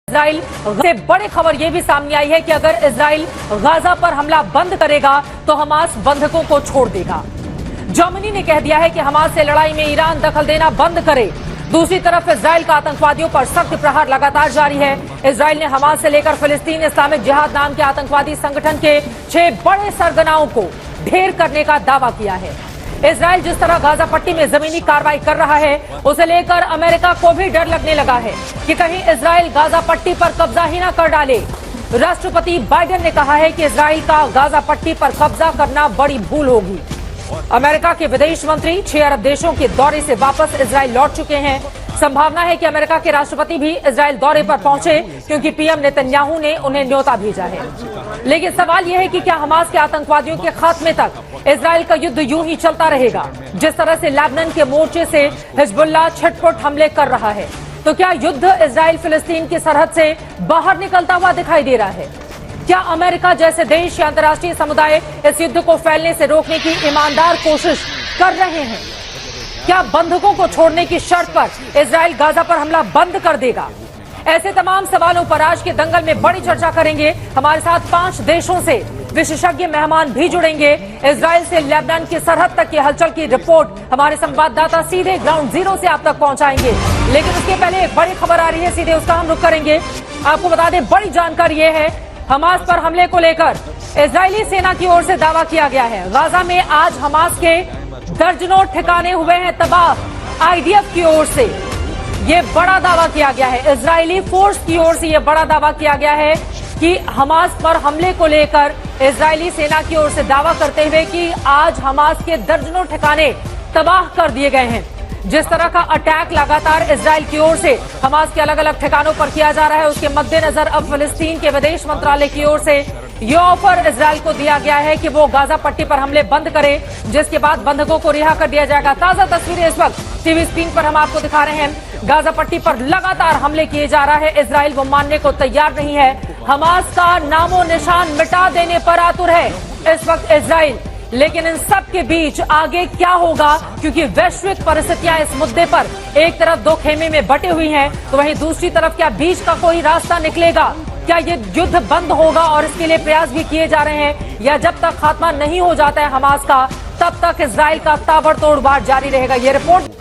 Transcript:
Israel से बड़ी खबर यह भी सामने आई है कि अगर इजराइल गाजा पर हमला बंद करेगा तो हमास बंधकों को छोड़ देगा। जर्मनी ने कह दिया है कि हमास से लड़ाई में ईरान दखल देना बंद करे। दूसरी तरफ इजराइल का आतंकवादियों पर सख्त प्रहार लगातार जारी है। इजराइल ने हमास से लेकर फिलिस्तीन इस्लामिक जिहाद नाम के आतंकवादी संगठन के 6 बड़े सरगनाओं को ढेर करने का दावा किया है। इजराइल जिस तरह गाजा पट्टी में जमीनी कार्रवाई कर रहा है, उसे लेकर अमेरिका को भी डर लगने लगा है कि कहीं इजराइल गाजा पट्टी पर कब्जा ही न कर डाले। राष्ट्रपति बाइडेन ने कहा है कि इजराइल का गाजा पट्टी पर कब्जा करना बड़ी भूल होगी। अमेरिका के विदेश मंत्री 6 अरब देशों के दौरे से वापस इजराइल लौट चुके हैं। संभावना है कि अमेरिका के राष्ट्रपति भी इजराइल दौरे पर पहुंचे, क्योंकि पीएम नेतन्याहू ने उन्हें न्योता भेजा है। लेकिन सवाल यह है कि क्या हमास के आतंकवादियों के खात्मे तक इजराइल का युद्ध यूं ही चलता रहेगा? जिस तरह से लेबनान के मोर्चे से हिजबुल्लाह छिटपुट हमले कर रहा है, तो क्या युद्ध इजराइल फिलिस्तीन की सरहद से बाहर निकलता हुआ दिखाई दे रहा है? क्या अमेरिका जैसे देश या अंतर्राष्ट्रीय समुदाय इस युद्ध को फैलने से रोकने की ईमानदार कोशिश कर रहे हैं? क्या बंधकों को छोड़ने की शर्त पर इजराइल गाजा पर हमला बंद कर देगा? ऐसे तमाम सवालों पर आज के दंगल में बड़ी चर्चा करेंगे। हमारे साथ 5 देशों से विशेषज्ञ मेहमान भी जुड़ेंगे। इजराइल से लेबनान की सरहद तक की हलचल की रिपोर्ट हमारे संवाददाता सीधे ग्राउंड जीरो से आप तक पहुंचाएंगे। लेकिन उसके पहले एक बड़ी खबर आ रही है, सीधे उसका हम रुख करेंगे। आपको बता दें, बड़ी जानकारी ये है, हमास पर हमले को लेकर इजरायली सेना की ओर से दावा किया गया है। गाजा में आज हमास के दर्जनों ठिकाने हुए हैं तबाह। आईडीएफ की ओर से ये बड़ा दावा किया गया है, इजरायली फोर्स की ओर से ये बड़ा दावा किया गया है कि हमास पर हमले को लेकर इजरायली सेना की ओर से दावा करते हुए कि आज हमास के दर्जनों ठिकाने तबाह कर दिए गए हैं। जिस तरह का अटैक लगातार इजराइल की ओर से हमास के अलग अलग ठिकानों पर किया जा रहा है, उसके मद्देनजर अब फिलिस्तीन के विदेश मंत्रालय की ओर से यह ऑफर इजराइल को दिया गया है कि वो गाजा पट्टी पर हमले बंद करे, जिसके बाद बंधकों को रिहा कर दिया जाएगा। ताजा तस्वीरें इस वक्त टीवी स्क्रीन पर हम आपको दिखा रहे हैं। गाजा पट्टी पर लगातार हमले किए जा रहा है। इजराइल वो मानने को तैयार नहीं है। हमास का नामो निशान मिटा देने पर आतुर है इस वक्त इजराइल। लेकिन इन सब के बीच आगे क्या होगा, क्योंकि वैश्विक परिस्थितियां इस मुद्दे पर एक तरफ 2 खेमे में बटी हुई हैं, तो वहीं दूसरी तरफ क्या बीच का कोई रास्ता निकलेगा? क्या ये युद्ध बंद होगा? और इसके लिए प्रयास भी किए जा रहे हैं, या जब तक खात्मा नहीं हो जाता है हमास का, तब तक इजराइल का ताबड़तोड़ वार जारी रहेगा? ये रिपोर्ट